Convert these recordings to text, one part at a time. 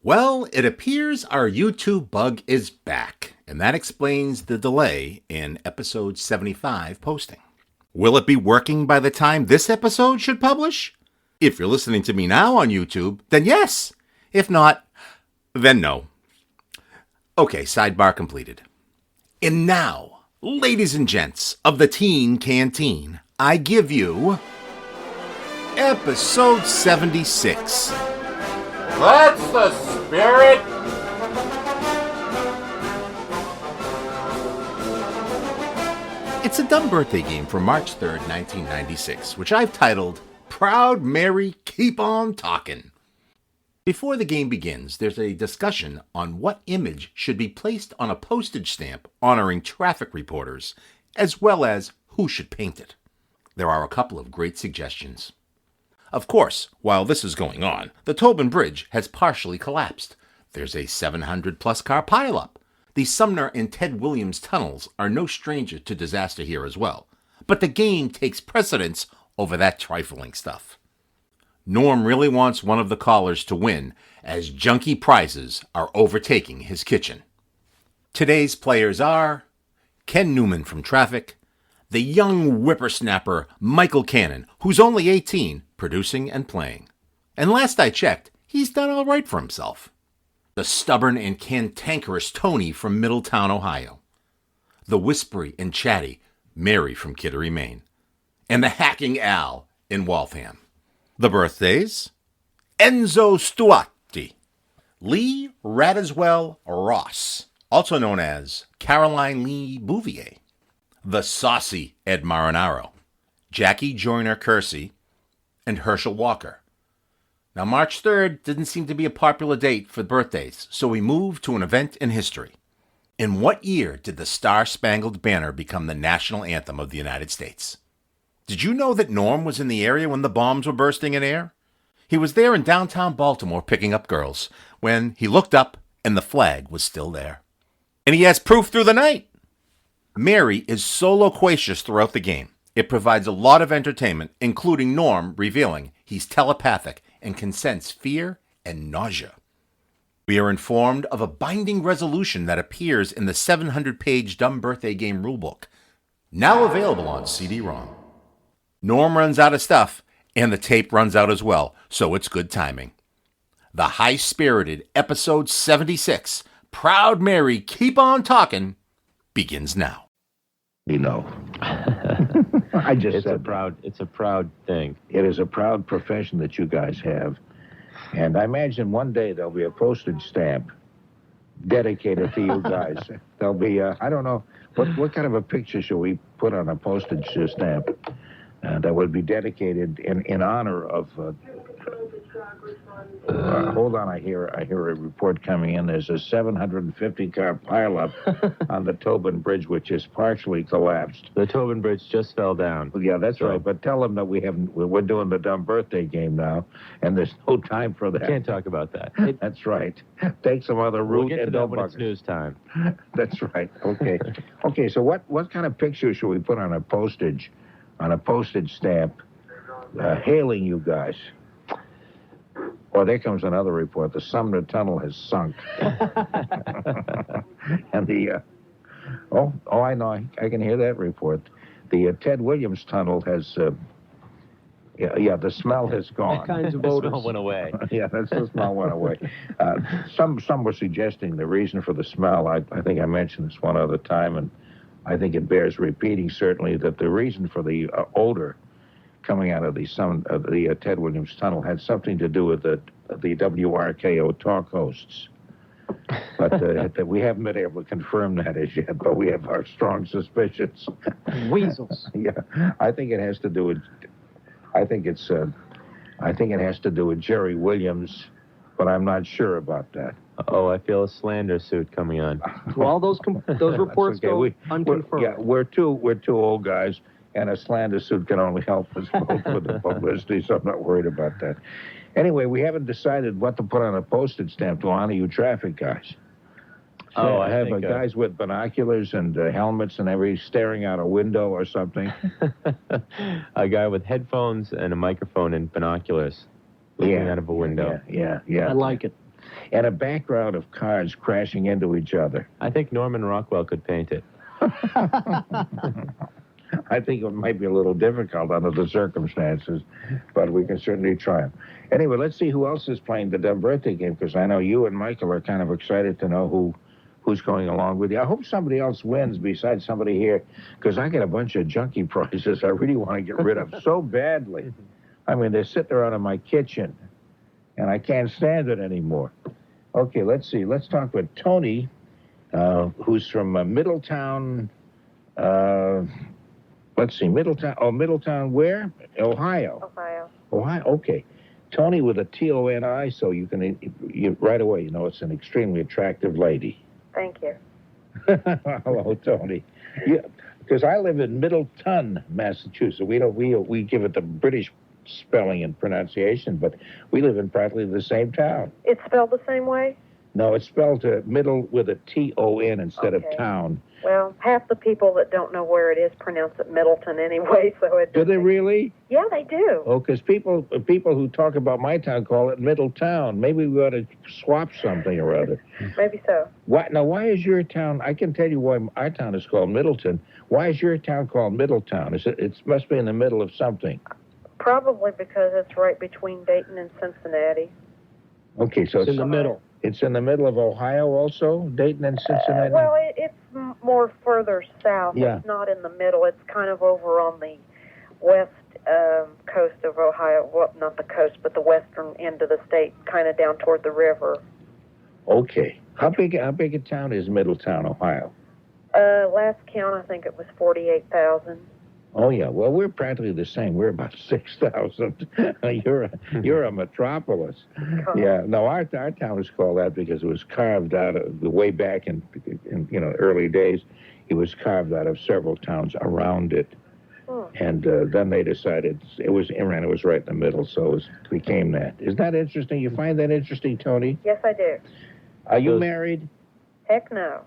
Well, it appears our YouTube bug is back, and that explains the delay in episode 75 posting. Will it be working by the time this episode should publish? If you're listening to me now on YouTube, then yes. If not, then no. Okay, sidebar completed. And now, ladies and gents of the Teen Canteen, I give you episode 76. That's the spirit! It's a dumb birthday game from March 3rd, 1996, which I've titled Proud Mary Keep On Talkin'. Before the game begins, there's a discussion on what image should be placed on a postage stamp honoring traffic reporters, as well as who should paint it. There are a couple of great suggestions. Of course, while this is going on, the Tobin Bridge has partially collapsed. There's a 700-plus car pileup. The Sumner and Ted Williams tunnels are no stranger to disaster here as well. But the game takes precedence over that trifling stuff. Norm really wants one of the callers to win, as junky prizes are overtaking his kitchen. Today's players are Ken Newman from Traffic, the young whippersnapper Michael Cannon, who's only 18, producing and playing. And last I checked, he's done all right for himself. The stubborn and cantankerous Tony from Middletown, Ohio. The whispery and chatty Mary from Kittery, Maine. And the hacking Al in Waltham. The birthdays: Enzo Stuati, Lee Radiswell Ross, also known as Caroline Lee Bouvier. The saucy Ed Marinaro, Jackie Joyner Kersey, and Herschel Walker. Now, March 3rd didn't seem to be a popular date for birthdays, so we moved to an event in history. In what year did the Star-Spangled Banner become the national anthem of the United States? Did you know that Norm was in the area when the bombs were bursting in air? He was there in downtown Baltimore picking up girls when he looked up and the flag was still there. And he has proof through the night. Mary is so loquacious throughout the game. It provides a lot of entertainment, including Norm revealing he's telepathic and can sense fear and nausea. We are informed of a binding resolution that appears in the 700-page Dumb Birthday Game rulebook, now available on CD-ROM. Norm runs out of stuff, and the tape runs out as well, so it's good timing. The high-spirited episode 76, Proud Mary Keep On Talkin', begins now. You know. I just it's a proud thing. It is a proud profession that you guys have. And I imagine one day there'll be a postage stamp dedicated to you guys. There'll be, I don't know, what kind of a picture should we put on a postage stamp that would be dedicated in honor of... hold on, I hear a report coming in. There's a 750-car pileup on the Tobin Bridge, which is partially collapsed. The Tobin Bridge just fell down. Yeah, that's right. But tell them that we're doing the dumb birthday game now, and there's no time for that. Can't talk about that. That's right. Take some other route. We'll get to that when it's news time. That's right. Okay. Okay. So what kind of picture should we put on a postage stamp, hailing you guys? Oh, there comes another report. The Sumner Tunnel has sunk. And the, I know. I can hear that report. The Ted Williams Tunnel has, the smell has gone. All kinds of odors. The smell went away. Yeah, the smell went away. Some were suggesting the reason for the smell. I think I mentioned this one other time, and I think it bears repeating, certainly, that the reason for the odor coming out of the Ted Williams Tunnel had something to do with the WRKO talk hosts. But we haven't been able to confirm that as yet, but we have our strong suspicions. Weasels. Yeah, I think it has to do with... I think it has to do with Jerry Williams, but I'm not sure about that. Oh, I feel a slander suit coming on. Well, those reports go unconfirmed. We're two old guys, and a slander suit can only help us both with the publicity, so I'm not worried about that. Anyway, we haven't decided what to put on a postage stamp to honor you traffic guys. So I have guys with binoculars and helmets and staring out a window or something. A guy with headphones and a microphone and binoculars looking out of a window. Yeah. I like it. and a background of cars crashing into each other. I think Norman Rockwell could paint it. I think it might be a little difficult under the circumstances, but we can certainly try them. Anyway, let's see who else is playing the dumb birthday game, because I know you and Michael are kind of excited to know who's going along with you. I hope somebody else wins besides somebody here, because I get a bunch of junky prizes I really want to get rid of so badly. I mean, they're sitting around in my kitchen, and I can't stand it anymore. Okay, let's see. Let's talk with Tony, who's from Middletown. Let's see, Middletown. Oh, Middletown where? Ohio. Ohio, okay. Tony with a T-O-N-I, so you can, right away, you know it's an extremely attractive lady. Thank you. Hello, Tony. Because I live in Middleton, Massachusetts. We give it the British spelling and pronunciation, but we live in practically the same town. It's spelled the same way? No, it's spelled middle with a T-O-N instead of town. Well, half the people that don't know where it is pronounce it Middleton anyway, so it... Do they really? Yeah, they do. Oh, because people who talk about my town call it Middletown. Maybe we ought to swap something or other. Maybe so. Why is your town... I can tell you why our town is called Middleton. Why is your town called Middletown? It must be in the middle of something. Probably because it's right between Dayton and Cincinnati. Okay, so It's in the middle. It's in the middle of Ohio also, Dayton and Cincinnati? Well, it's more further south. Yeah. It's not in the middle. It's kind of over on the west coast of Ohio. Well, not the coast, but the western end of the state, kind of down toward the river. Okay. How big a town is Middletown, Ohio? Last count, I think it was 48,000. Oh, yeah. Well, we're practically the same. We're about 6,000. You're a metropolis. Yeah. No, our town is called that because it was carved out of the way back in early days. It was carved out of several towns around it. And then they decided it was right in the middle, so it became that. Isn't that interesting? You find that interesting, Tony? Yes, I do. Are you married? Heck no.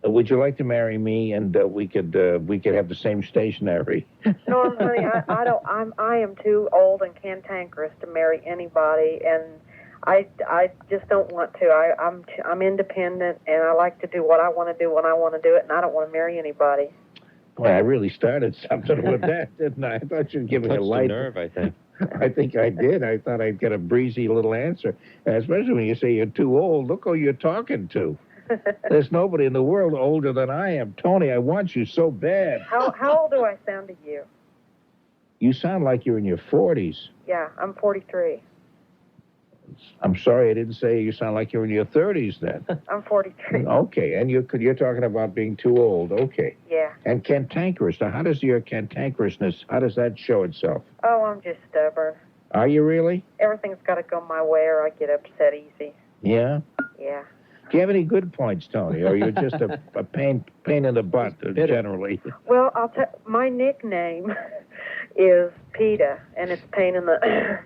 Would you like to marry me, and we could have the same stationery? No, honey, I am too old and cantankerous to marry anybody, and I just don't want to. I'm independent, and I like to do what I want to do when I want to do it, and I don't want to marry anybody. Boy, I really started something with that, didn't I? I thought you'd give me a light nerve, I think. I think I did. I thought I'd get a breezy little answer, and especially when you say you're too old. Look who you're talking to. There's nobody in the world older than I am. Tony, I want you so bad. How old do I sound to you? You sound like you're in your 40s. Yeah, I'm 43. I'm sorry I didn't say you sound like you're in your 30s then. I'm 43. Okay, and you're talking about being too old. Okay. Yeah. And cantankerous. Now, how does your cantankerousness, how does that show itself? Oh, I'm just stubborn. Are you really? Everything's got to go my way or I get upset easy. Yeah? Yeah. Do you have any good points, Tony, or you're just a pain in the butt generally? Well, my nickname is PETA, and it's pain in the...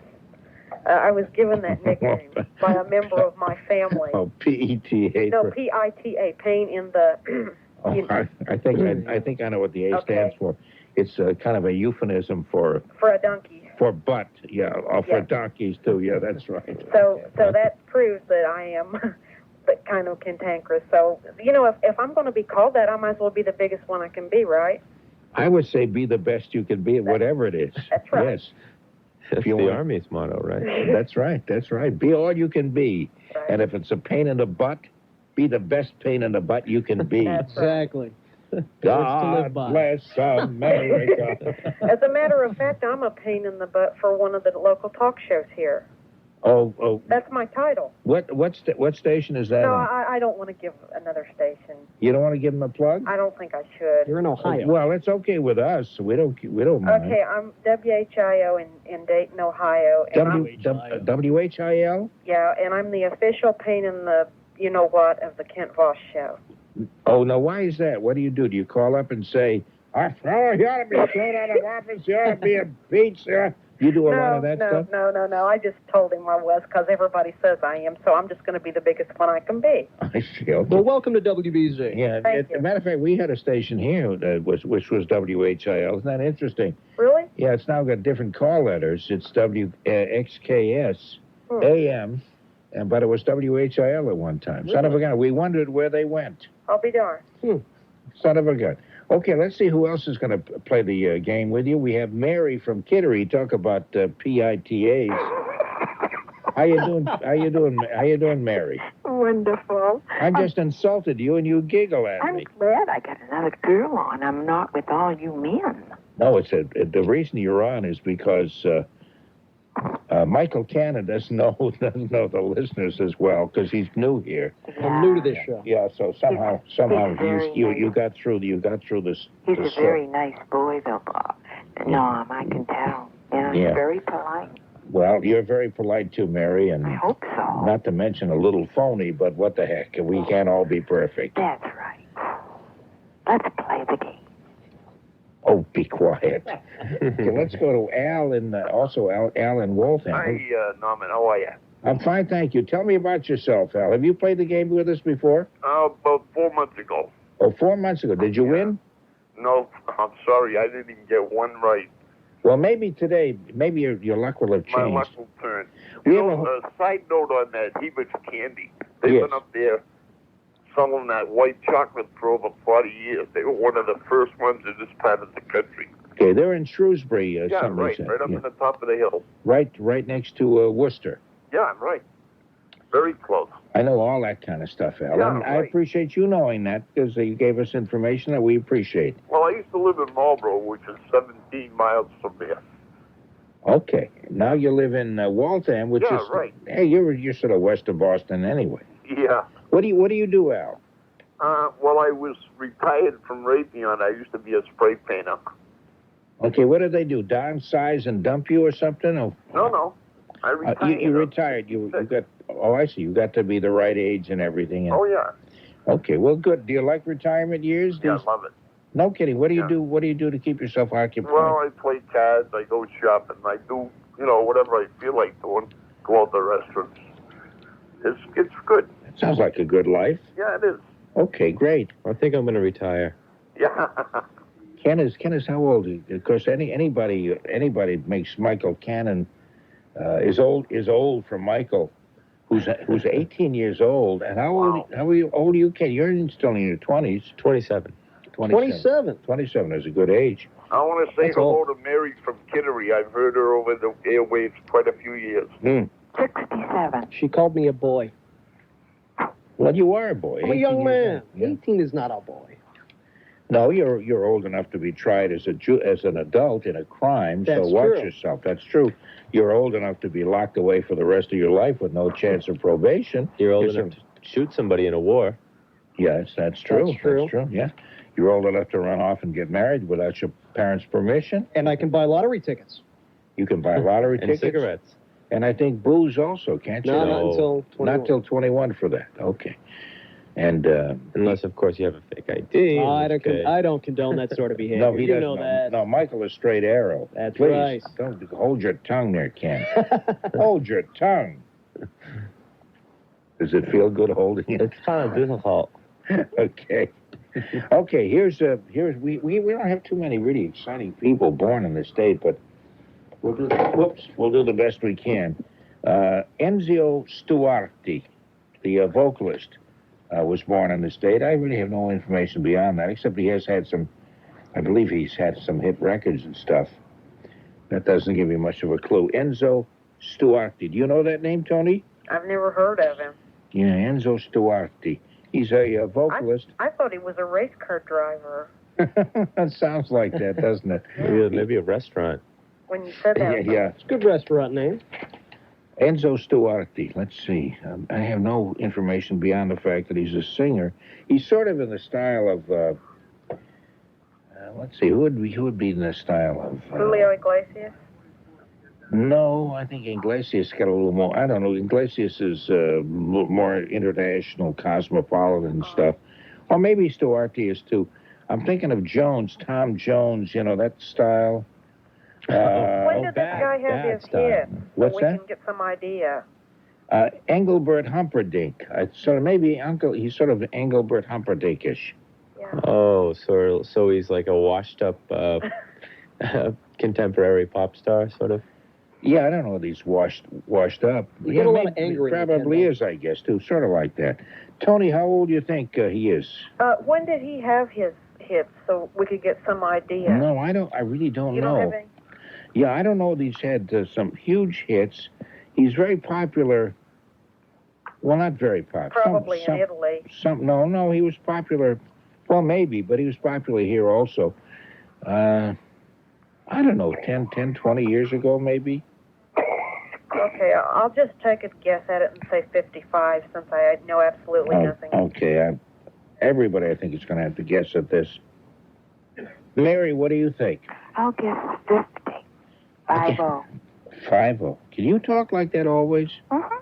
I was given that nickname by a member of my family. Oh, P-E-T-A. No, P-I-T-A, pain in the... I think I know what the A stands for. It's kind of a euphemism for a donkey. For butt, yeah, or for donkeys too. Yeah, that's right. So that proves that I am but kind of cantankerous. So if I'm going to be called that, I might as well be the biggest one I can be, right? I would say be the best you can be at whatever it is. That's right. Yes. That's the Army's motto, right? That's right. That's right. Be all you can be. Right. And if it's a pain in the butt, be the best pain in the butt you can be. Exactly. God bless America. As a matter of fact, I'm a pain in the butt for one of the local talk shows here. Oh. That's my title. What station is that No, on? I don't want to give another station. You don't want to give them a plug? I don't think I should. You're in Ohio. Well, it's okay with us. We don't mind. Okay, I'm WHIO in Dayton, Ohio. And WHIL? Yeah, and I'm the official pain in the you-know-what of the Kent Voss show. Oh, now why is that? What do? Do you call up and say, our fellow, you ought to be thrown out of office, you ought to be impeached, You do a lot of that stuff? No. I just told him I was because everybody says I am, so I'm just going to be the biggest one I can be. I see. Okay. Well, welcome to WBZ. Yeah, as a matter of fact, we had a station here which was WHIL. Isn't that interesting? Really? Yeah, it's now got different call letters. It's WXKS AM but it was WHIL at one time. Son of a gun. We wondered where they went. I'll be darned. Son of a gun. Okay, let's see who else is going to play the game with you. We have Mary from Kittery. Talk about PITAs. How you doing? How you doing, Mary? Wonderful. I'm just insulted you, and you giggle at I'm me. glad I got another girl on. I'm not with all you men. No, the reason you're on is because Michael Cannon doesn't know the listeners as well because he's new here. I'm new to this show. Yeah, so somehow very you got through this. He's a very nice boy, though, Bob. Norm, I can tell. And he's very polite. Well, you're very polite too, Mary, and I hope so. not to mention a little phony, but what the heck? We can't all be perfect. That's right. Let's play the game. Oh, be quiet. Okay, let's go to Al in Al in Waltham. Hi, Norman. How are you? I'm fine, thank you. Tell me about yourself, Al. Have you played the game with us before? About 4 months ago. Oh, 4 months ago. Did you win? No, I'm sorry. I didn't even get one right. Well, maybe today, maybe your luck will have changed. My luck will turn. We You have know, a side note on that Hebert candy. They've been up there selling that white chocolate for over 40 years. They were one of the first ones in this part of the country. Okay, they're in Shrewsbury. Yeah, right up in the top of the hill. Right next to Worcester. Yeah, right. Very close. I know all that kind of stuff, Al. Yeah, and I right. appreciate you knowing that because you gave us information that we appreciate. Well, I used to live in Marlboro, which is 17 miles from there. Okay, now you live in Waltham, which is right. Hey, you're sort of west of Boston anyway. Yeah. What do you do, Al? Well, I was retired from Raytheon. I used to be a spray painter. Okay, what did they do? Downsize and dump you or something? Or, No. I retired. you retired. You got. Oh, I see. You got to be the right age and everything. And, Oh, yeah. Okay, well, good. Do you like retirement years? Yeah, I love it. No kidding. What do you do? What do you do to keep yourself occupied? Well, I play cards. I go shopping. I do, whatever I feel like doing. Go out to restaurants. It's good. That sounds like a good life. Yeah, it is. Okay, great. I think I'm going to retire. Yeah. Ken is how old? Of course, anybody that makes Michael Cannon is old for Michael, who's 18 years old. And how old are you, Ken? You're still in your 20s. 27. 27. 27 is a good age. I want to say That's hello old. to Mary from Kittery. I've heard her over the airwaves quite a few years. 67. She called me a boy. Well, you are a boy. I'm a 18 young years man. old. Yeah. 18 is not a boy. No, you're old enough to be tried as an adult in a crime. That's so watch true. yourself. That's true. You're old enough to be locked away for the rest of your life with no chance of probation. You're old Yes, enough to shoot somebody in a war. Yes, that's true. That's true. That's true. Yeah. You're old enough to run off and get married without your parents' permission. And I can buy lottery tickets. You can buy lottery And tickets. cigarettes. And I think booze also, can't you? Not No. until 21. Not till 21 for that. Okay. And Unless, of course, you have a fake ID. I don't condone that sort of behavior. no, he you doesn't. know that. No, Michael is straight arrow. That's Please, right. don't hold your tongue there, Ken. Hold your tongue. Does it feel good holding it? It's kind of difficult. Okay. Okay, here's we don't have too many really exciting people born in the state, but we'll do the best we can. Enzio Stuarti, the vocalist, was born in the state. I really have no information beyond that, except he has had I believe he's had some hit records and stuff. That doesn't give me much of a clue. Enzo Stuarti. Do you know that name, Tony? I've never heard of him. Yeah, Enzo Stuarti. He's a vocalist. I thought he was a race car driver That sounds like that, doesn't it? Maybe a restaurant. when you said that. Yeah. It's a good restaurant name. Enzo Stuarti. Let's see. I have no information beyond the fact that he's a singer. He's sort of in the style of. Let's see. Who would be in the style of? Julio Iglesias? No, I think Iglesias got a little more. I don't know. Iglesias is more international, cosmopolitan stuff. Or maybe Stuarti is too. I'm thinking of Jones, Tom Jones. You know that style. When did this guy have his hit? What's so that? we can get some idea. Engelbert Humperdinck. Sort of maybe He's sort of Engelbert Humperdinck-ish. Yeah. Oh, so he's like a washed-up contemporary pop star, sort of. Yeah, I don't know if he's washed up. You Yeah, get a lot of maybe- anger in you, probably Ken, is, I guess, too. Sort of like that. Tony, how old do you think he is? When did he have his hits so we could get some idea? No, I don't. I really don't You know. don't have any? Yeah, I don't know if he's had some huge hits. He's very popular. Well, not very popular. Probably in Italy. No, he was popular. Well, maybe, but he was popular here also. I don't know, 10, 20 years ago, maybe? Okay, I'll just take a guess at it and say 55 since I know absolutely nothing. Okay, everybody, I think, is going to have to guess at this. Mary, what do you think? I'll guess 50. 50. 50. Can you talk like that always? Mm-hmm.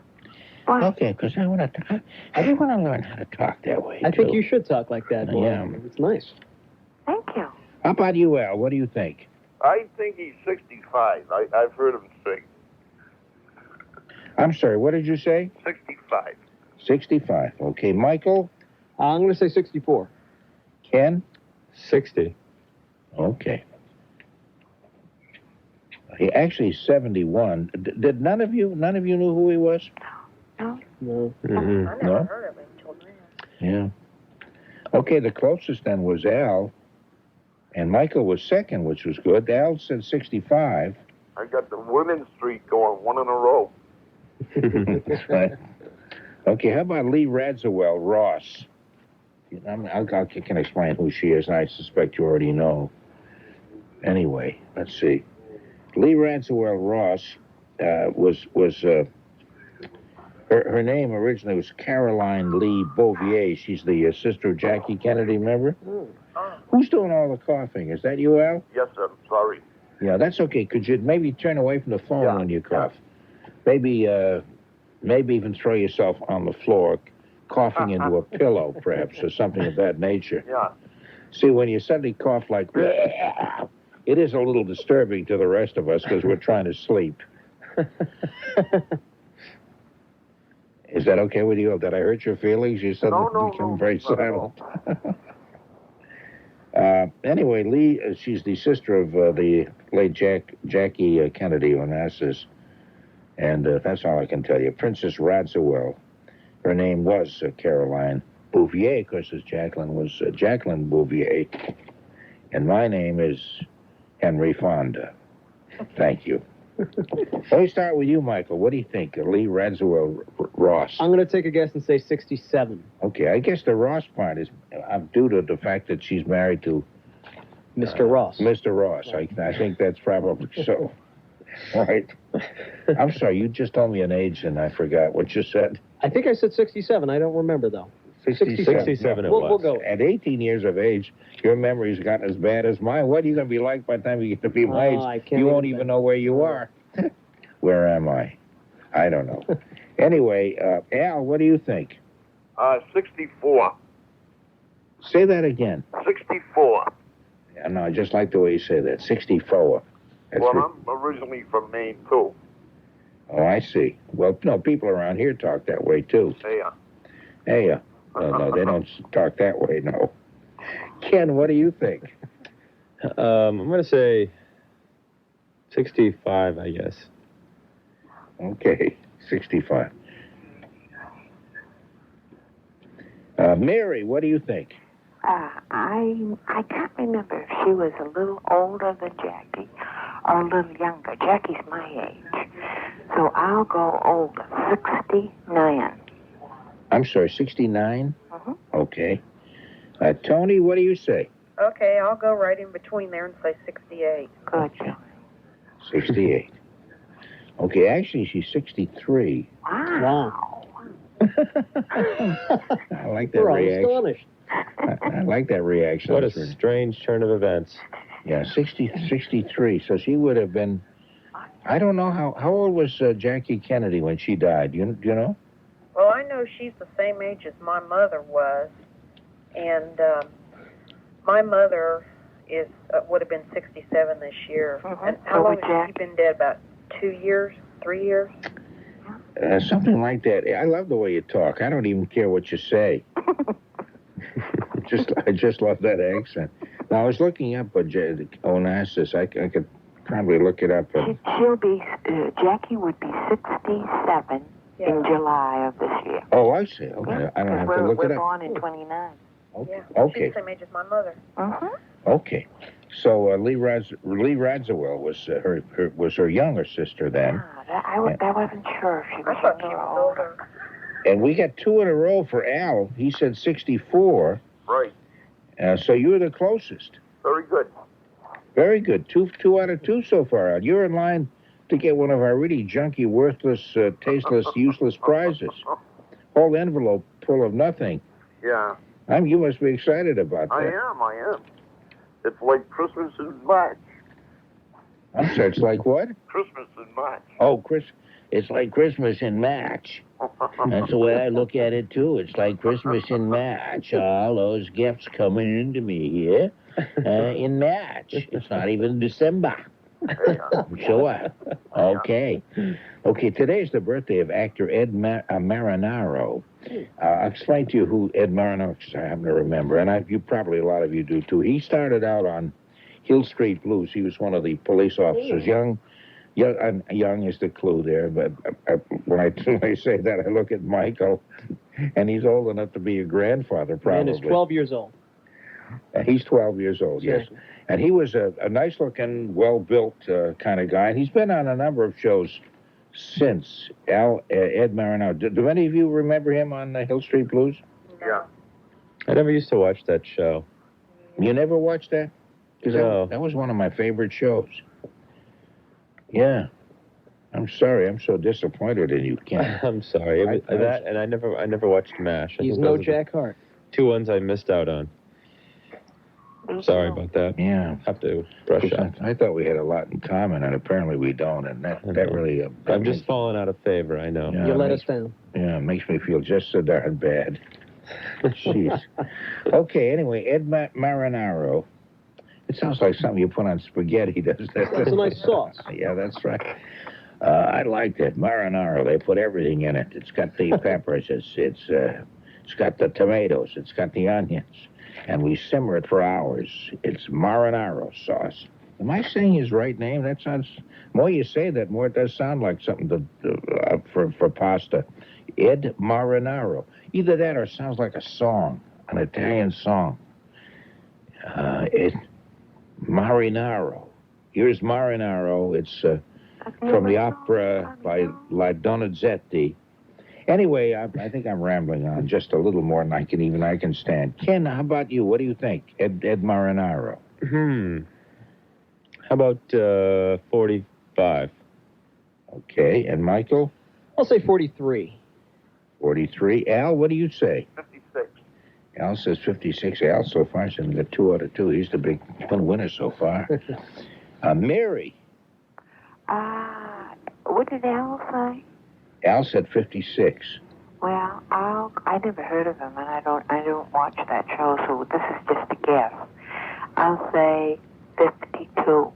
Why? Okay, because I want to. I do want to learn how to talk that way. I think too. you should talk like that, boy. Yeah. It's nice. Thank you. How about you, Al? What do you think? I think he's 65. I've heard him sing. I'm sorry. What did you say? 65. 65. Okay, Michael, I'm going to say 64. Ken. 60. Okay. He actually 71. Did none of you knew who he was? No. Mm-hmm. I never No? heard of him until now. Yeah. Okay, the closest then was Al, and Michael was second, which was good. Al said 65. I got the women's streak going, one in a row. That's right. Okay, how about Lee Radziwill Ross? I can explain who she is, and I suspect you already know. Anyway, let's see. Lee Radziwill Ross was her name originally was Caroline Lee Bouvier. She's the sister of Jackie Kennedy, remember? Who's doing all the coughing? Is that you, Al? Yes, sir. I'm sorry. Yeah, that's okay. Could you maybe turn away from the phone when you cough? Maybe even throw yourself on the floor, coughing into a pillow, perhaps, or something of that nature. Yeah. See, when you suddenly cough like, it is a little disturbing to the rest of us because we're trying to sleep. Is that okay with you? Did I hurt your feelings? You suddenly become very silent. Anyway, Lee, she's the sister of the late Jackie Kennedy Onassis. And that's all I can tell you. Princess Radziwill. Her name was Caroline Bouvier, because as Jacqueline was Jacqueline Bouvier. And my name is Henry Fonda. Thank you. Let me start with you, Michael. What do you think of Lee Radziwill Ross? I'm going to take a guess and say 67. Okay, I guess the Ross part is due to the fact that she's married to Mr. Ross. Mr. Ross. I think that's probably so. All right. I'm sorry, you just told me an age and I forgot what you said. I think I said 67. I don't remember, though. 67 it was. We'll go. At 18 years of age, your memory's gotten as bad as mine. What are you going to be like by the time you get to be my age? You won't even know where you are. Where am I? I don't know. Anyway, Al, what do you think? 64. Say that again. 64. Yeah, no, I just like the way you say that. 64. I'm originally from Maine, too. Oh, I see. Well, no, people around here talk that way, too. Yeah. Hey, no, they don't talk that way, no. Ken, what do you think? I'm going to say 65, I guess. Okay, 65. Mary, what do you think? I can't remember if she was a little older than Jackie or a little younger. Jackie's my age. So I'll go older, 69. I'm sorry, 69? Mm-hmm. Okay. Tony, what do you say? Okay, I'll go right in between there and say 68. Good. 68. Okay, actually, she's 63. Wow. I like that We're all reaction. astonished. I like that reaction. What a strange turn of events. Yeah, 63. So she would have been, I don't know, how old was Jackie Kennedy when she died? Do you know? Well, I know she's the same age as my mother was, and my mother would have been 67 this year. Mm-hmm. And how long has she been dead? About 2 years, 3 years? Something like that. I love the way you talk. I don't even care what you say. I just love that accent. Now, I was looking up Onassis. I could probably look it up. She'll be, Jackie would be 67 in July of this year. Oh, I see. Okay, I don't have to look it We're up. born in 29. Yeah. Okay. She's the same age as my mother. Okay. So Lee Radziwill was her younger sister then. I wasn't sure if she was I thought she younger was or older. And we got 2 in a row for Al. He said 64. Right. So you were the closest. Very good. Very good. Two out of 2 so far, Al. You're in line to get one of our really junky, worthless, tasteless, useless prizes. Whole envelope full of nothing. Yeah. You must be excited about that. I am. It's like Christmas in March. I'm sorry, it's like what? Christmas in March. Oh, it's like Christmas in March. That's the way I look at it, too. It's like Christmas in March. All those gifts coming into me here in March. It's not even December. Sure. Okay. Okay, today's the birthday of actor Ed Marinaro. I'll explain to you who Ed Marinaro is, because I happen to remember, and a lot of you do, too. He started out on Hill Street Blues. He was one of the police officers. Young is the clue there, but when I say that, I look at Michael, and he's old enough to be a grandfather, probably. And is 12 years old. He's 12 years old, yes. And he was a nice-looking, well-built kind of guy, and he's been on a number of shows since. Ed Marinaro. Do any of you remember him on Hill Street Blues? Yeah. I never used to watch that show. You never watched that? Because No. that was one of my favorite shows. Yeah. I'm sorry. I'm so disappointed in you, Ken. I'm sorry. I never watched MASH. I He's think no those are Jack Hart. the 2 ones I missed out on. Sorry about that. Yeah. Have to brush up. I thought we had a lot in common, and apparently we don't, and that really... I'm just falling out of favor, I know. Yeah, You let us down. Yeah, it makes me feel just so darn bad. Jeez. Okay, anyway, Ed Marinaro. It sounds like something you put on spaghetti, doesn't it? It's a nice sauce. Yeah, that's right. I like that. Marinaro, they put everything in it. It's got the peppers, it's got the tomatoes, it's got the onions, and we simmer it for hours. It's marinara sauce. Am I saying his right name? That sounds, the more you say that, more it does sound like something for pasta. Ed Marinaro. Either that or it sounds like a song, an Italian song. Marinaro. Here's Marinaro. It's from the opera by La Donizetti. Anyway, I think I'm rambling on just a little more than I can stand. Ken, how about you? What do you think? Ed Marinaro. How about 45? Okay, and Michael? I'll say 43. 43. Al, what do you say? 56. Al says 56. Al so far has got 2 out of 2. He's the big winner so far. Mary. What did Al say? Al said 56. Well, I never heard of him, and I don't watch that show, so this is just a guess. I'll say 52.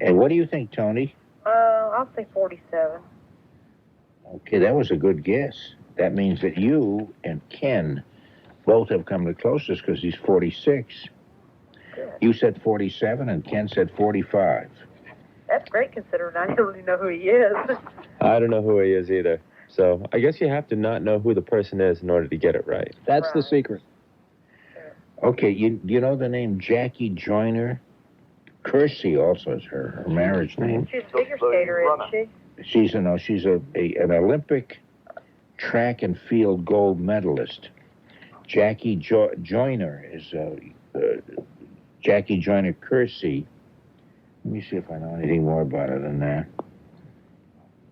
And what do you think, Tony? I'll say 47. Okay, that was a good guess. That means that you and Ken both have come the closest because he's 46. Good. You said 47 and Ken said 45. That's great considering I don't really know who he is. I don't know who he is either. So I guess you have to not know who the person is in order to get it right. That's the secret. Okay, you know the name Jackie Joyner? Kersey also is her marriage name. She's a figure skater, isn't she? She's an Olympic track and field gold medalist. Jackie Joyner is Jackie Joyner Kersey. Let me see if I know anything more about her than that.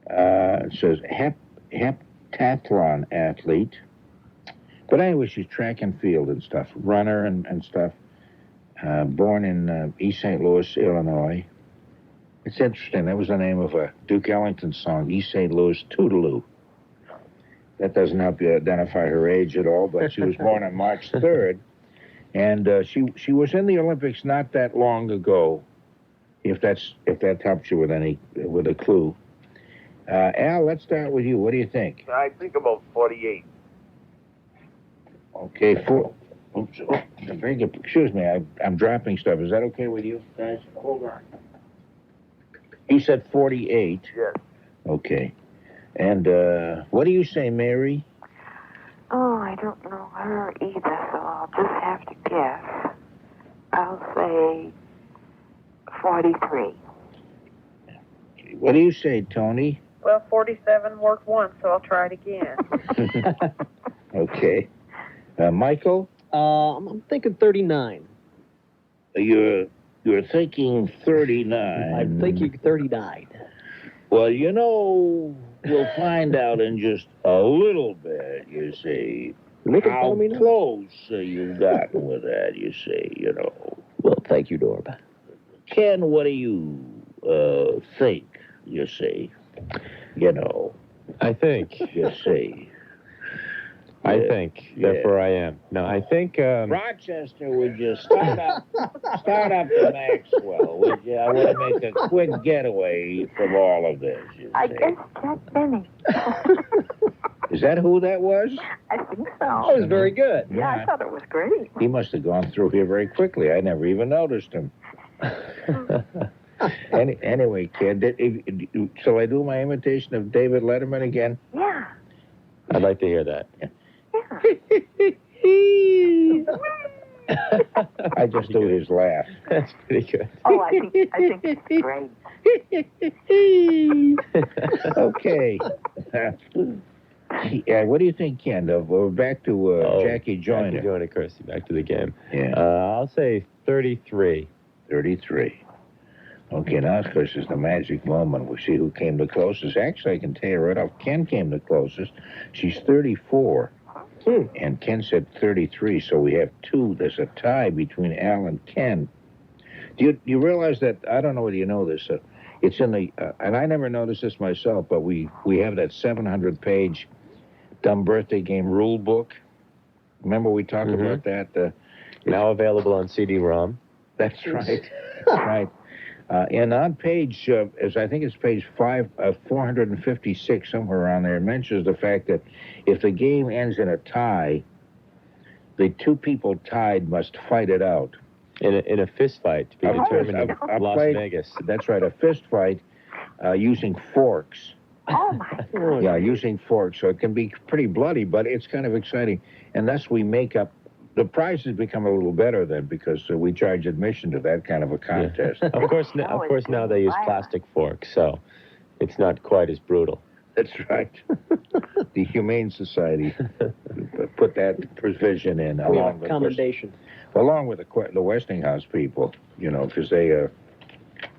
It says heptathlon athlete. But anyway, she's track and field and stuff, runner and stuff. Born in East St. Louis, Illinois. It's interesting. That was the name of a Duke Ellington song, East St. Louis Toodaloo. That doesn't help you identify her age at all, but she was born on March 3rd. And she was in the Olympics not that long ago, if that helps you with a clue. Al, let's start with you. What do you think? I think about 48. Okay, very good. Excuse me, I'm dropping stuff. Is that okay with you guys? Hold on. You said 48. Yes. Okay. And what do you say, Mary? Oh, I don't know her either, so I'll just have to guess. I'll say 43. What do you say, Tony? Well, 47 worked once, so I'll try it again. Okay. Michael? I'm thinking 39. You're thinking 39. I'm thinking 39. Well, you know, we'll find out in just a little bit, you see. You're making How fun of me now? close you've gotten with that, you see, you know. Well, thank you, Norb. Ken, what do you think, you see? You know, I think. you see. I Yeah, think. yeah. Therefore, I am. No, I think. Rochester, would you start up to Maxwell, would you? I want to make a quick getaway from all of this, you I see. guess Jack Benny. Is that who that was? I think That so. was very good. Yeah, I thought it was great. He must have gone through here very quickly. I never even noticed him. Anyway, kid, shall I do my imitation of David Letterman again? Yeah. I'd like to hear that. I just do his laugh. That's pretty good. Oh, I think it's great. Okay. Yeah, what do you think, Ken? We're back to Jackie Joyner. Jackie Joyner, Kirsty, back to the game. Yeah. I'll say 33. 33. Okay, now, of course, is the magic moment. We see who came the closest. Actually, I can tell you right off, Ken came the closest. She's 34. And Ken said 33, so we have two. There's a tie between Al and Ken. Do you realize that, I don't know whether you know this, it's in the, and I never noticed this myself, but we have that 700-page Dumb Birthday Game rule book. Remember we talked about that? Now available on CD-ROM. That's right. That's right. And on page, as I think it's page 456, somewhere around there, it mentions the fact that if the game ends in a tie, the two people tied must fight it out. In a fist fight to be determined in Las Vegas. That's right, a fist fight using forks. Oh, my God. Yeah, using forks. So it can be pretty bloody, but it's kind of exciting. And thus we make up. The prizes become a little better then because we charge admission to that kind of a contest. Yeah. Of course, now they use plastic forks, so it's not quite as brutal. That's right. The Humane Society put that provision in along with commendation. Along with the Westinghouse people, you know, because they,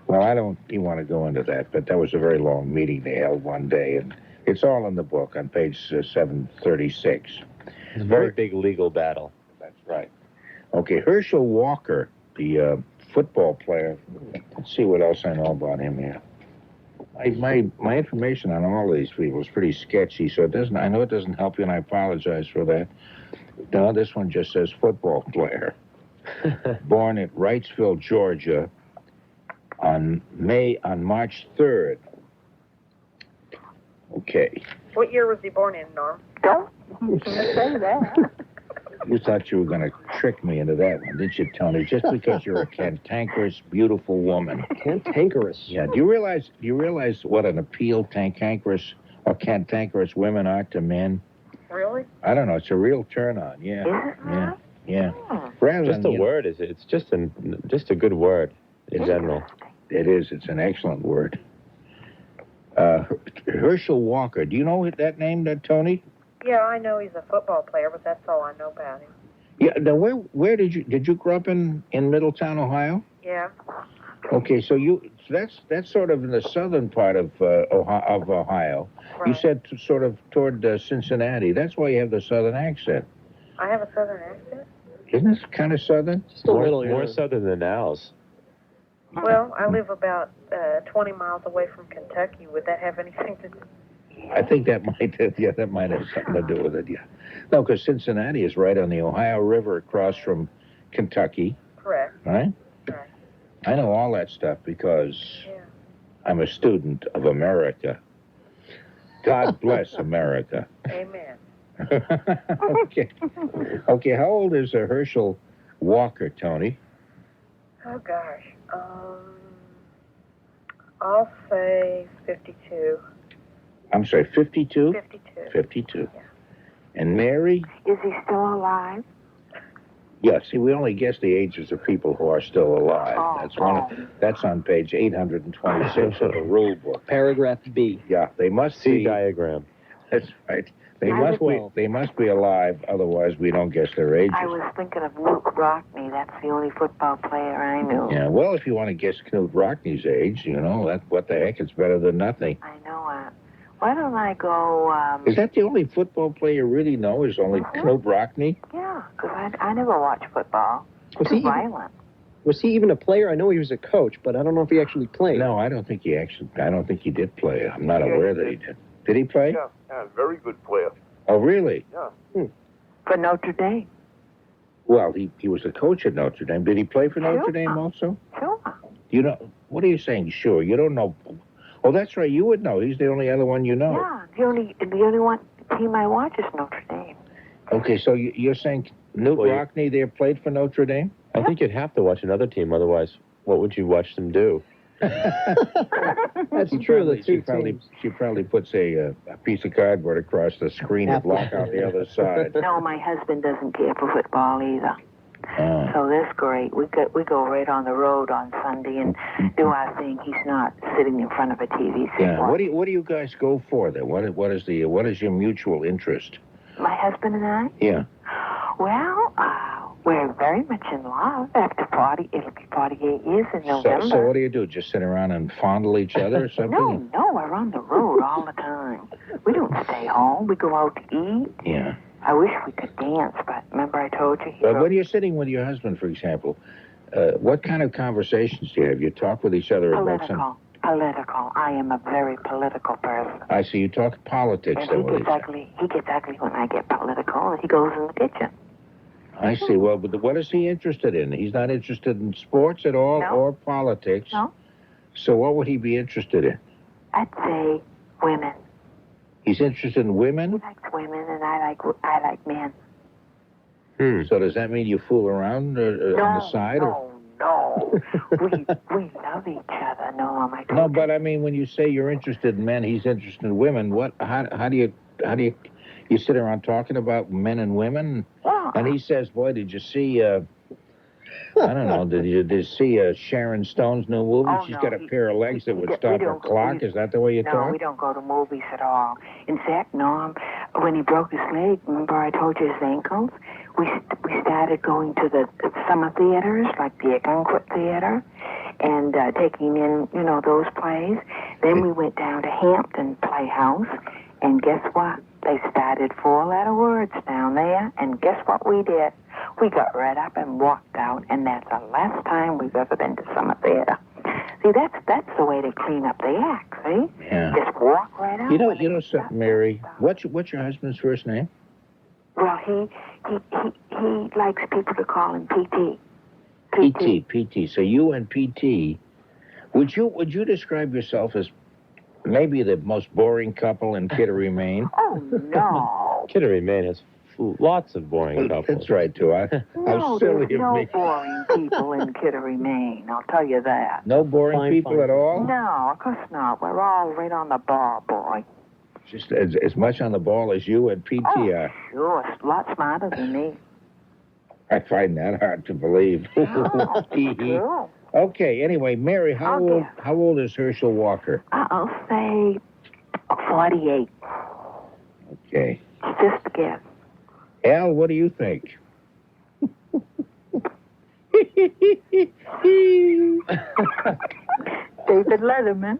well, I don't even want to go into that, but that was a very long meeting they held one day, and it's all in the book on page 736. It's a very big legal battle. That's right. Okay, Herschel Walker, the football player. Let's see what else I know about him here. My information on all these people is pretty sketchy, so it doesn't. I know it doesn't help you, and I apologize for that. No, this one just says football player. Born at Wrightsville, Georgia, on March 3rd. Okay. What year was he born in, Norm? Don't say that. You thought you were going to trick me into that one, didn't you, Tony? Just because you're a cantankerous, beautiful woman. Cantankerous. Yeah. Do you realize what an appeal cantankerous women are to men? Really? I don't know. It's a real turn on. Yeah. Yeah. Yeah. Rather Just than, a word is it's just a good word in general. It is. It's an excellent word. Herschel Walker. Do you know that name, Tony? Yeah, I know he's a football player, but that's all I know about him. Yeah. Now, where did you grow up in Middletown, Ohio? Yeah. Okay, so that's sort of in the southern part of Ohio. Right. You said sort of toward Cincinnati. That's why you have the southern accent. I have a southern accent? Isn't this kind of southern? Just a little, More southern than Al's. Well, I live about 20 miles away from Kentucky. Would that have anything to do? I think that might have something to do with it, yeah. No, because Cincinnati is right on the Ohio River across from Kentucky. Correct. Right? Right. I know all that stuff because I'm a student of America. God bless America. Amen. Okay. Okay, how old is Herschel Walker, Tony? Oh, gosh. I'll say 52. I'm sorry, 52? 52. 52. Yeah. And Mary? Is he still alive? Yeah, see, we only guess the ages of people who are still alive. Oh, That's on page 826 of the rule book. Paragraph B. Yeah, they must C be. diagram. That's right. They I must be. will. They must be alive. Otherwise, we don't guess their ages. I was thinking of Luke Rockney. That's the only football player I knew. Yeah. Well, if you want to guess Knut Rockney's age, you know, that what the heck? It's better than nothing. I know it. Why don't I go, Is that the only football player you really know? Is only Knut Rockney? yeah, because I never watch football. Was Too he, violent. was he even a player? I know he was a coach, but I don't know if he actually played. No, I don't think he did play. I'm not aware that he did. Did he play? Yeah, very good player. Oh, really? Yeah. For Notre Dame. Well, he was a coach at Notre Dame. Did he play for Notre Dame also? Sure. You know, what are you saying? Sure, you don't know. Oh, that's right. You would know. He's the only other one you know. Yeah, the only one team I watch is Notre Dame. Okay, so you're saying Knut Rockney there played for Notre Dame? I think you'd have to watch another team, otherwise, what would you watch them do? That's true. The two teams. She probably puts a piece of cardboard across the screen to block out the other side. No, my husband doesn't care for football either. Oh. So that's great. We go right on the road on Sunday and do our thing. He's not sitting in front of a TV set. Yeah. What do you guys go for then? What is your mutual interest? My husband and I? Yeah. Well, we're very much in love. After 40, it'll be 48 years in November. So what do you do? Just sit around and fondle each other or something? No, we're on the road all the time. We don't stay home. We go out to eat. Yeah. I wish we could dance, but remember I told you? But when you're sitting with your husband, for example, what kind of conversations do you have? You talk with each other about some... Political. I am a very political person. I see. You talk politics. And he gets ugly when I get political, and he goes in the kitchen. I see. Well, but what is he interested in? He's not interested in sports at all or politics. No. So what would he be interested in? I'd say women. He's interested in women? He likes women, and I like men. So does that mean you fool around on the side? No. we love each other. No, but I mean, when you say you're interested in men, he's interested in women. How do you sit around talking about men and women? Well, And he says, boy, did you see, I don't know, did you see Sharon Stone's new movie? She's got a pair of legs that would stop her clock. Is that the way you talk? No, we don't go to movies at all. In fact, Norm, when he broke his leg, remember I told you his ankles? We started going to the summer theaters, like the Gunquit Theater, and taking in, those plays. Then we went down to Hampton Playhouse, and guess what? They started 4-letter words down there, and guess what we did? We got right up and walked out, and that's the last time we've ever been to summer theater. See, that's the way to clean up the act, see? Yeah. Just walk right out. You know something, Mary? What's your husband's first name? Well, he likes people to call him PT. PT. So you and PT, would you describe yourself as maybe the most boring couple in Kittery, Maine? Oh, no. Kittery, Maine has lots of boring couples. That's right, too. How silly there's of me. no boring people in Kittery, Maine. I'll tell you that. No boring people at all? No, of course not. We're all right on the ball, boy. Just as much on the ball as you and PT are. Sure, a lot smarter than me. I find that hard to believe. Sure. Okay, anyway, Mary, how old is Herschel Walker? I'll say 48. Okay. Just a guess. Al, what do you think? David Letterman.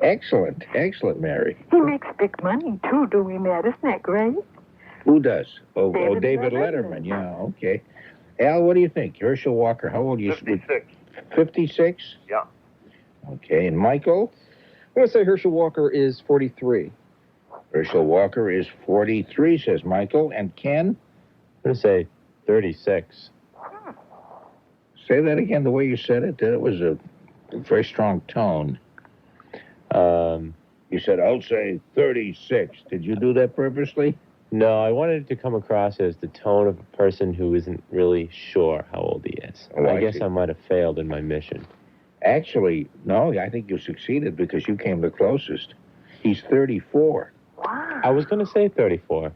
Excellent, Mary. He makes big money, too, doing that. Isn't that great? Who does? David Letterman. Yeah, okay. Al, what do you think? Herschel Walker, how old are you? 56. 56? Yeah. Okay, and Michael? I'm going to say Herschel Walker is 43. Herschel Walker is 43, says Michael. And Ken? I'm going to say 36. Say that again, the way you said it. That was a very strong tone. You said, I'll say 36. Did you do that purposely? No, I wanted it to come across as the tone of a person who isn't really sure how old he is. Oh, I guess see. I might have failed in my mission. Actually, no, I think you succeeded because you came the closest. He's 34. Wow. I was going to say 34,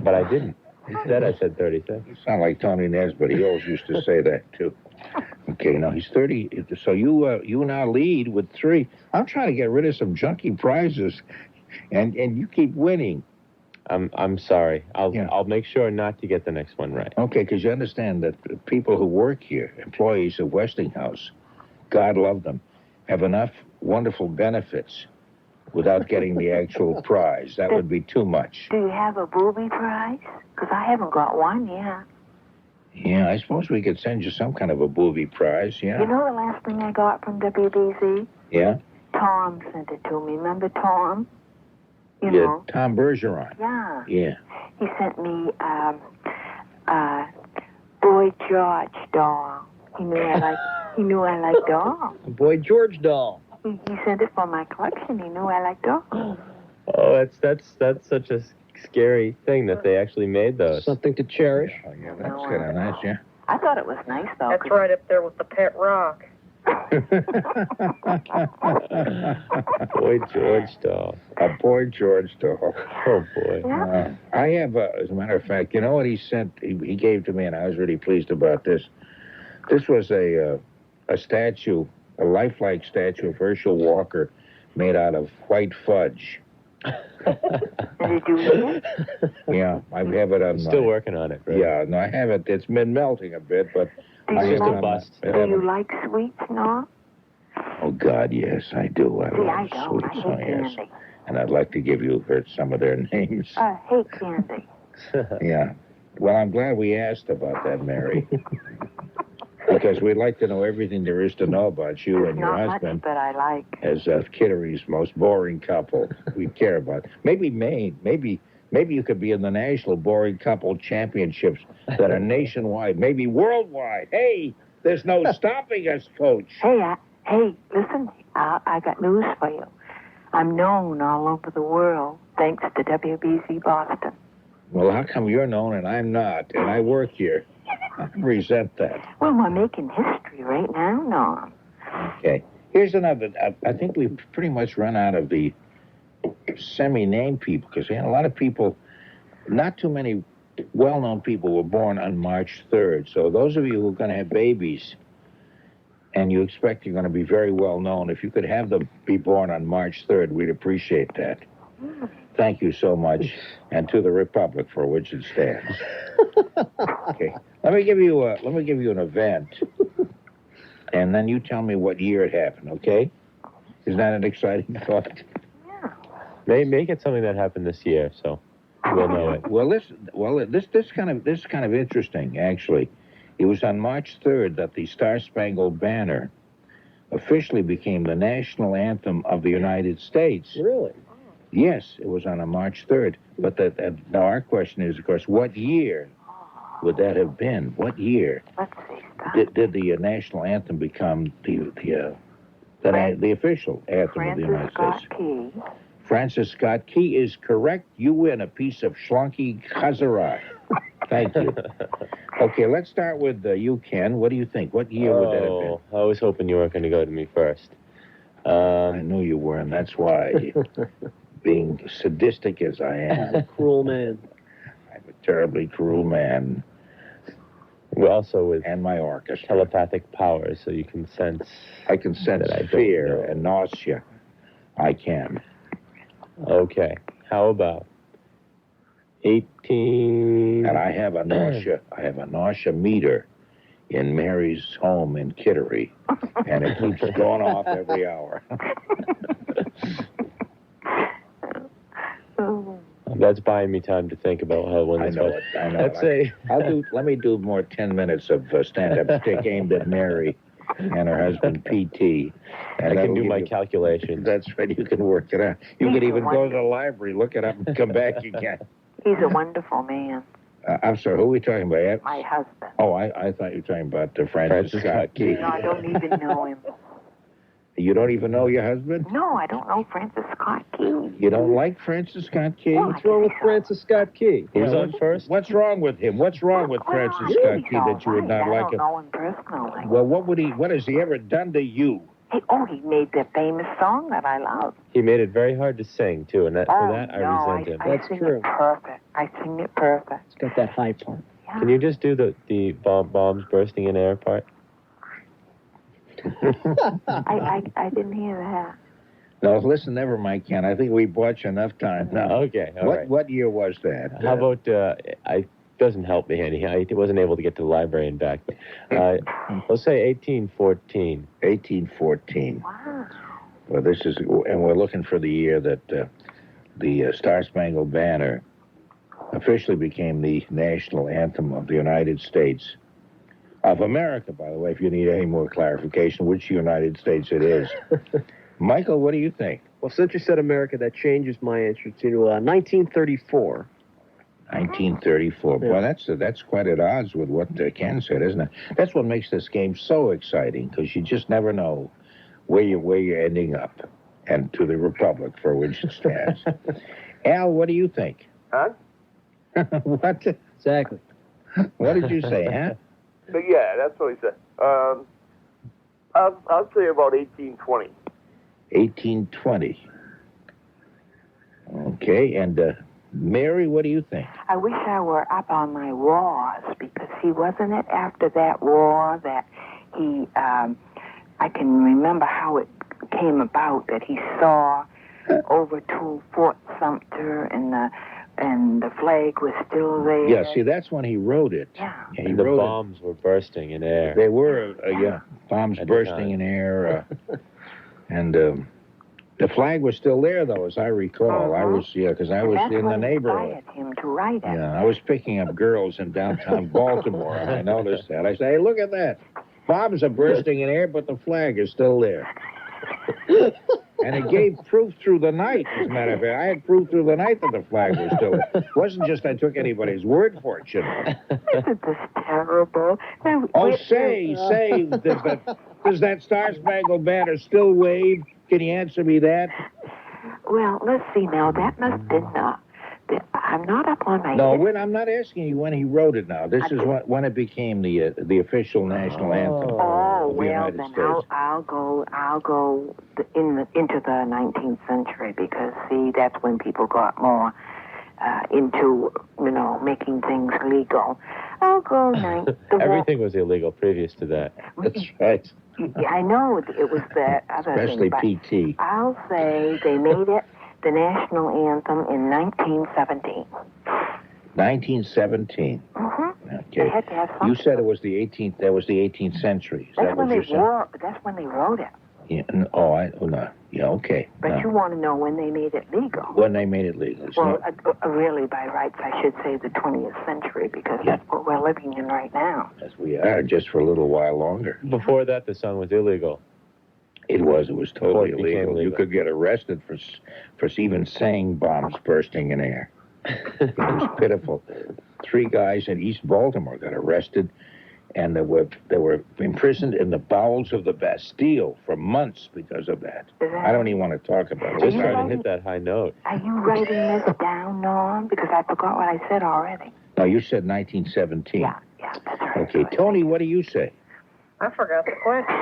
but I didn't. Instead, I said 36. You sound like Tony Nesbitt. He always used to say that, too. Okay, now he's 30. So you now lead with 3. I'm trying to get rid of some junky prizes, and you keep winning. I'm sorry. I'll make sure not to get the next one right. Okay, because you understand that people who work here, employees of Westinghouse, God love them, have enough wonderful benefits without getting the actual prize. That would be too much. Do you have a booby prize? Because I haven't got one yet. Yeah, I suppose we could send you some kind of a booby prize, yeah. You know the last thing I got from WBZ? Yeah? Tom sent it to me. Remember Tom? You know? Tom Bergeron. Yeah. Yeah. He sent me Boy George doll. He knew I liked dolls. Boy George doll. He sent it for my collection. He knew I liked dolls. Oh, that's such a scary thing that they actually made those. Something to cherish. Oh, yeah, that's kind of nice, yeah. I thought it was nice, though. That's right up there with the pet rock. Boy George doll. A Boy George doll. Oh, boy. Yeah. I have, as a matter of fact, you know what he sent? He gave to me, and I was really pleased about this. This was a statue, a lifelike statue of Herschel Walker made out of white fudge. Did you read it? Yeah, I have it on. Still working on it, right? Yeah, no, I have it. It's been melting a bit, but Do I you have just it a on bust. I Do have you it- like sweets, no? Oh God, yes, I do. I See, I love don't. I sweets. hate Oh yes, candy. and I'd like to give you some of their names. I hate candy. Yeah. Well, I'm glad we asked about that, Mary. Because we'd like to know everything there is to know about you There's and your not husband much that I like. as Kittery's most boring couple we care about. Maybe Maine. Maybe you could be in the National Boring Couple Championships that are nationwide, maybe worldwide. Hey, there's no stopping us, Coach. Hey, listen, I got news for you. I'm known all over the world thanks to WBZ Boston. Well, how come you're known and I'm not, and I work here? I resent that. Well, we're making history right now, Norm. Okay. Here's another. I think we've pretty much run out of the semi-named people because we had a lot of people, not too many well-known people were born on March 3rd. So those of you who are going to have babies and you expect you're going to be very well-known, if you could have them be born on March 3rd, we'd appreciate that. Thank you so much, and to the Republic for which it stands. Okay, let me give you an event, and then you tell me what year it happened. Okay? Isn't that an exciting thought? Yeah. Make it something that happened this year, so we'll know it. Well, this kind of interesting actually. It was on March 3rd that the Star-Spangled Banner officially became the national anthem of the United States. Really? Yes, it was on a March 3rd. But now our question is, of course, what year would that have been? What year Let's see. did the national anthem become the official anthem of the United States? Key. Francis Scott Key is correct. You win a piece of schlunky Chazarai. Thank you. Okay, let's start with you, Ken. What do you think? What year would that have been? I was hoping you weren't going to go to me first. I knew you were, and that's why, being sadistic as I am, Cruel man. I'm a terribly cruel man. We're also with And my orchestra. telepathic powers, so you can sense. I can sense that I don't fear know. and nausea. I can. Okay, how about 18? And I have a nausea meter in Mary's home in Kittery, and it keeps going off every hour. That's buying me time to think about how when I this know was. it. I know Let's it. say Let me do more 10 minutes of stand-up stick aimed at Mary and her husband, P.T. I can do my calculations. That's right. You can work it out. You could even go to the library, look it up, and come back again. He's a wonderful man. I'm sorry. Who are we talking about? My husband. Oh, I thought you were talking about Francis Scott Key. No, I don't even know him. You don't even know your husband? No, I don't know Francis Scott Key. You don't like Francis Scott Key? Well, What's wrong with Francis Scott Key? He was on first? What's wrong with him? What's wrong with Francis Scott Key that you would not like I him? don't know him personally. Well, what has he ever done to you? He made the famous song that I love. He made it very hard to sing, too, and for that, I resent him. That's sing true. It perfect. I sing it perfect. It's got that high part. Yeah. Can you just do the bombs bursting in air part? I didn't hear that. No, listen, never mind, Ken. I think we bought you enough time now. Okay, all right. What year was that? How about, doesn't help me any. I wasn't able to get to the library and back. But, let's say 1814. 1814. Wow. Well, and we're looking for the year that the Star Spangled Banner officially became the national anthem of the United States of America, by the way, if you need any more clarification, which United States it is. Michael, what do you think? Well, since you said America, that changes my answer to 1934. 1934. Yeah. Well, that's quite at odds with what Ken said, isn't it? That's what makes this game so exciting, because you just never know where you're ending up, and to the republic for which it stands. Al, what do you think? Huh? What? Exactly. What did you say, huh? But yeah, that's what he said. I'll say about 1820. 1820. Okay, and Mary, what do you think? I wish I were up on my wars, because wasn't it after that war that he, I can remember how it came about that he saw over to Fort Sumter and the flag was still there. Yeah, see, that's when he wrote it. Yeah. He The wrote bombs were bursting in air. They were, bombs At the bursting time. in air, and the flag was still there, though, as I recall. I was, because I was That's in the what neighborhood. inspired him to write it. Yeah, I was picking up girls in downtown Baltimore, and I noticed that. I said, hey, look at that. Bombs are bursting in air, but the flag is still there. And it gave proof through the night, as a matter of fact. I had proof through the night that the flag was still there. It wasn't just I took anybody's word for it, you know. Isn't this terrible? Oh, say, does that Star-Spangled Banner still wave? Can you answer me that? Well, let's see now. That must have been, I'm not up on my No, head. I'm not asking you when he wrote it now. This is when it became the official national anthem. Oh, of the well, United then States. I'll go into the 19th century, because, see, that's when people got more into, making things legal. I'll go Everything was illegal previous to that. That's right. I know it was that other Especially thing, PT. but I'll say they made it the national anthem in 1917. 1917. Mm-hmm. They Okay. had to have something. You said it was the 18th. That was the 18th century. Is That's that when what they you said? That's when they wrote it. Yeah. No. Yeah. Okay. But No. you want to know when they made it legal? When they made it legal. It's Well, not- really, by rights, I should say the 20th century, because that's what we're living in right now. as we are, just for a little while longer. Before that, the song was illegal. It was Before totally it became illegal. You legal. could get arrested for even saying bombs bursting in air. It was pitiful. 3 guys in East Baltimore got arrested, and they were imprisoned in the bowels of the Bastille for months because of that. I don't even want to talk about it. Just you trying writing- to hit that high note. Are you writing this down, Norm? Because I forgot what I said already. No, you said 1917. Yeah, that's right. Okay, Tony, what do you say? I forgot the question.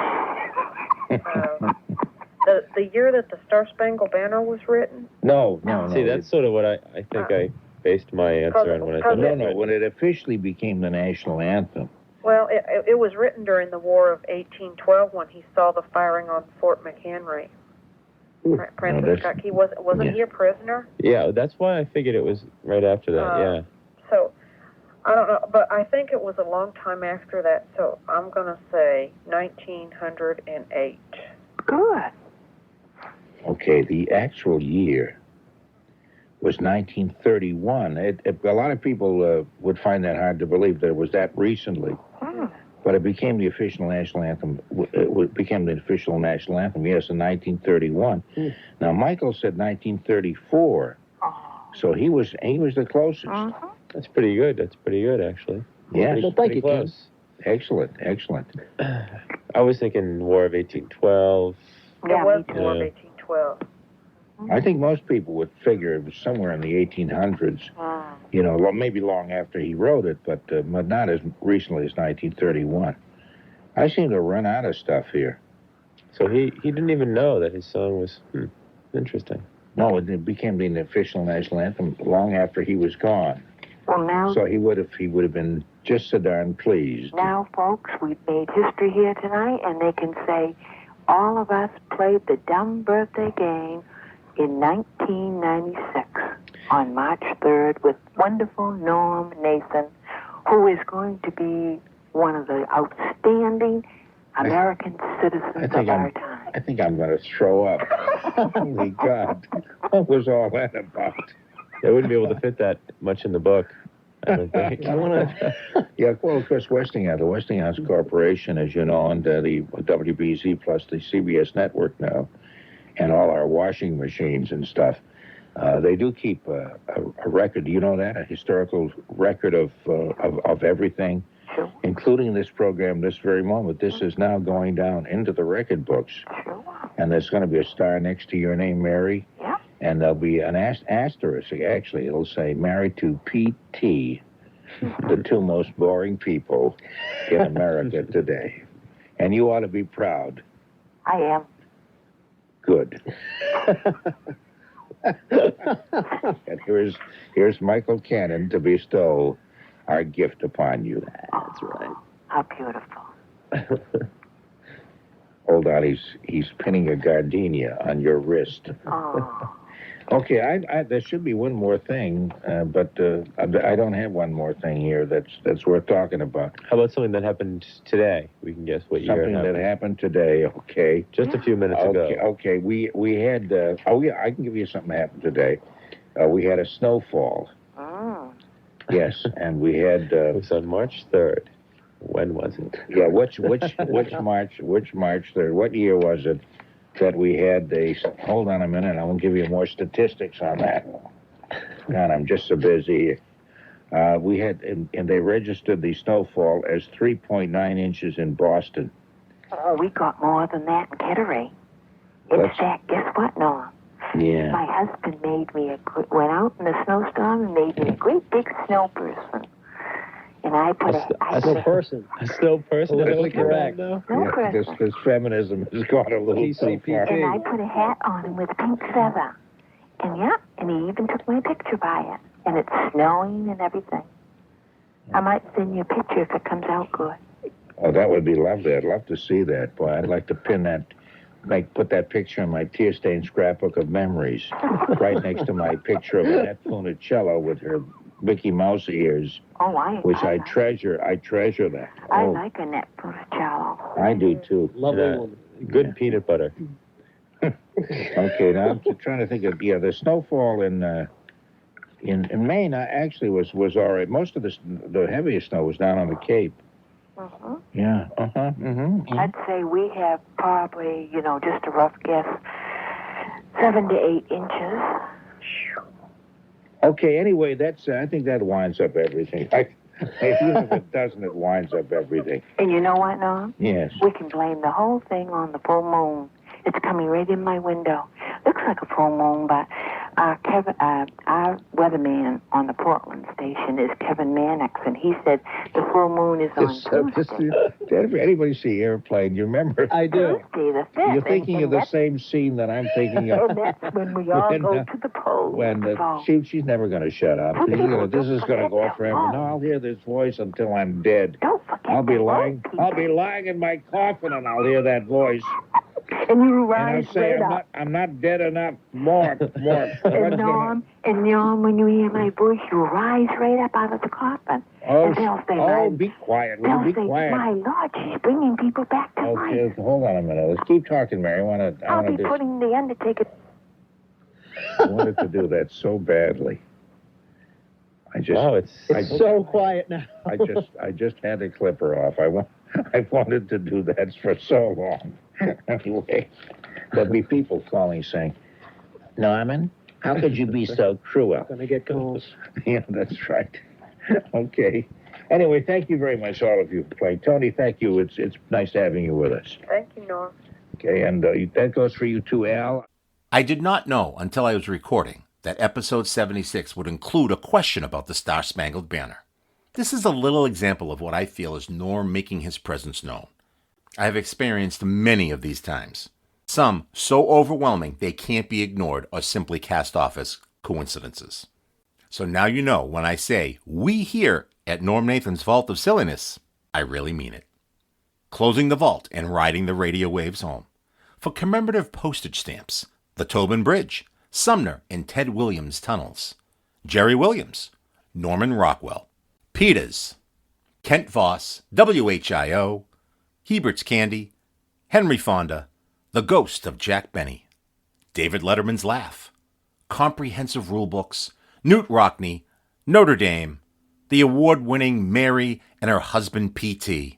The year that the Star Spangled Banner was written? No. See, that's sort of what I think I based my answer on when I thought No, when it officially became the national anthem. Well, it was written during the War of 1812 when he saw the firing on Fort McHenry. Francis Scott Key, wasn't he a prisoner? Yeah, that's why I figured it was right after that, yeah. So, I don't know, but I think it was a long time after that, so I'm going to say 1908. Good. Okay, the actual year was 1931. A lot of people would find that hard to believe that it was that recently. But it became the official national anthem. It became the official national anthem, yes, in 1931. Now, Michael said 1934, so he was the closest. That's pretty good. That's pretty good, actually. Yes. Well, thank you, Ken. Excellent. I was thinking War of 1812, Yeah, it was me too. more of 1812. I think most people would figure it was somewhere in the 1800s. You know, maybe long after he wrote it, but not as recently as 1931. I seem to run out of stuff here. So he didn't even know that his song was interesting. No, it became the official national anthem long after he was gone. Well, now, So he would have been just so darn pleased. now, folks, we've made history here tonight, and they can say all of us played the dumb birthday game in 1996 on March 3rd with wonderful Norm Nathan, who is going to be one of the outstanding American citizens of our time. I think I'm going to throw up. Holy God. What was all that about? They wouldn't be able to fit that much in the book, I don't think. Yeah, well, of course, Westinghouse, the Westinghouse Corporation, as you know, and the WBZ plus the CBS network now, and all our washing machines and stuff, they do keep a record. Do you know that? A historical record of everything, Sure. including this program this very moment. This is now going down into the record books. Sure. And there's going to be a star next to your name, Mary. Yeah. And there'll be an asterisk. Actually, it'll say married to P.T., the two most boring people in America today. And you ought to be proud. I am. Good. And here's Michael Cannon to bestow our gift upon you. That's right. How beautiful. Hold on, he's pinning a gardenia on your wrist. Oh. Okay, I there should be one more thing, but I don't have one more thing here that's worth talking about. How about something that happened today? We can guess what year Something it that happened. happened today. Okay. Just a few minutes ago. Okay. We had. I can give you something that happened today. We had a snowfall. Oh. Yes, and we had. It was on March 3rd. When was it? Yeah, which March 3rd? What year was it that we had hold on a minute, I will give you more statistics on that. God, I'm just so busy. We had, and they registered the snowfall as 3.9 inches in Boston. Oh, we got more than that in Kittery. In fact, guess what, Norm? Yeah. My husband made me went out in a snowstorm and made me a great big snow person. And I put A snow person. A snow person? Politically Is that correct. now? snow Yeah, person. this feminism has gone a little too far. And I put a hat on him with a pink feather. And and he even took my picture by it. And it's snowing and everything. I might send you a picture if it comes out good. Oh, that would be lovely. I'd love to see that. Boy, I'd like to put that picture in my tear-stained scrapbook of memories, right next to my picture of Annette Funicello with her Mickey Mouse ears, Oh, which I like treasure. I treasure that. I Oh, like Annette Funicello. I do too. Lovely Yeah. woman. Good peanut butter. Okay, now I'm trying to think of the snowfall in Maine actually was all right. Most of the heaviest snow was down on the Cape. Mm-hmm. Yeah. I'd say we have probably, just a rough guess, 7 to 8 inches. Okay. Anyway, I think that winds up everything. Even if it doesn't, it winds up everything. And you know what, Norm? Yes. We can blame the whole thing on the full moon. It's coming right in my window. Looks like a full moon, but our weatherman on the Portland station is Kevin Mannix, and he said the full moon is on Tuesday. Did anybody see Airplane? You remember? I do. Tuesday the 5th. You're thinking of the same scene that I'm thinking of. And that's when we all go to the polls. She's never going to shut up. This is going to go on forever. No, I'll hear this voice until I'm dead. Don't forget I'll be the lying. vote, I'll be lying in my coffin, and I'll hear that voice. And you And rise I'll say, right up. I'm not dead enough. More. And Norm, when you hear my voice, you rise right up out of the coffin. Oh, and they'll say, be quiet. Will they'll you be say, quiet? my Lord, she's bringing people back to Okay, life. hold on a minute. Let's keep talking, Mary. I'll be putting the Undertaker. I wanted to do that so badly. It's so quiet now. I just had to clip her off. I wanted to do that for so long. Anyway, there'll be people calling saying, Norman, how could you be so cruel? Gonna get calls. Yeah, that's right. Okay. Anyway, thank you very much, all of you, for playing. Tony, thank you. It's nice having you with us. Thank you, Norm. Okay, and that goes for you too, Al. I did not know until I was recording that episode 76 would include a question about the Star-Spangled Banner. This is a little example of what I feel is Norm making his presence known. I have experienced many of these times. Some so overwhelming they can't be ignored or simply cast off as coincidences. So now you know when I say we here at Norm Nathan's Vault of Silliness, I really mean it. Closing the vault and riding the radio waves home. For commemorative postage stamps, the Tobin Bridge, Sumner and Ted Williams tunnels, Jerry Williams, Norman Rockwell, Peters, Kent Voss, WHIO, Hebert's Candy, Henry Fonda, The Ghost of Jack Benny, David Letterman's Laugh, Comprehensive Rulebooks, Newt Rockney, Notre Dame, the award-winning Mary and her husband P.T.,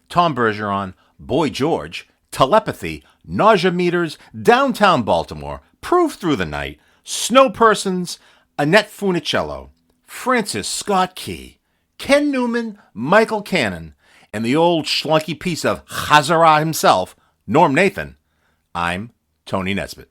Tom Bergeron, Boy George, Telepathy, Nausea Meters, Downtown Baltimore, Proof Through the Night, Snow Persons, Annette Funicello, Francis Scott Key, Ken Newman, Michael Cannon, and the old schlunky piece of Chazarah himself, Norm Nathan. I'm Tony Nesbitt.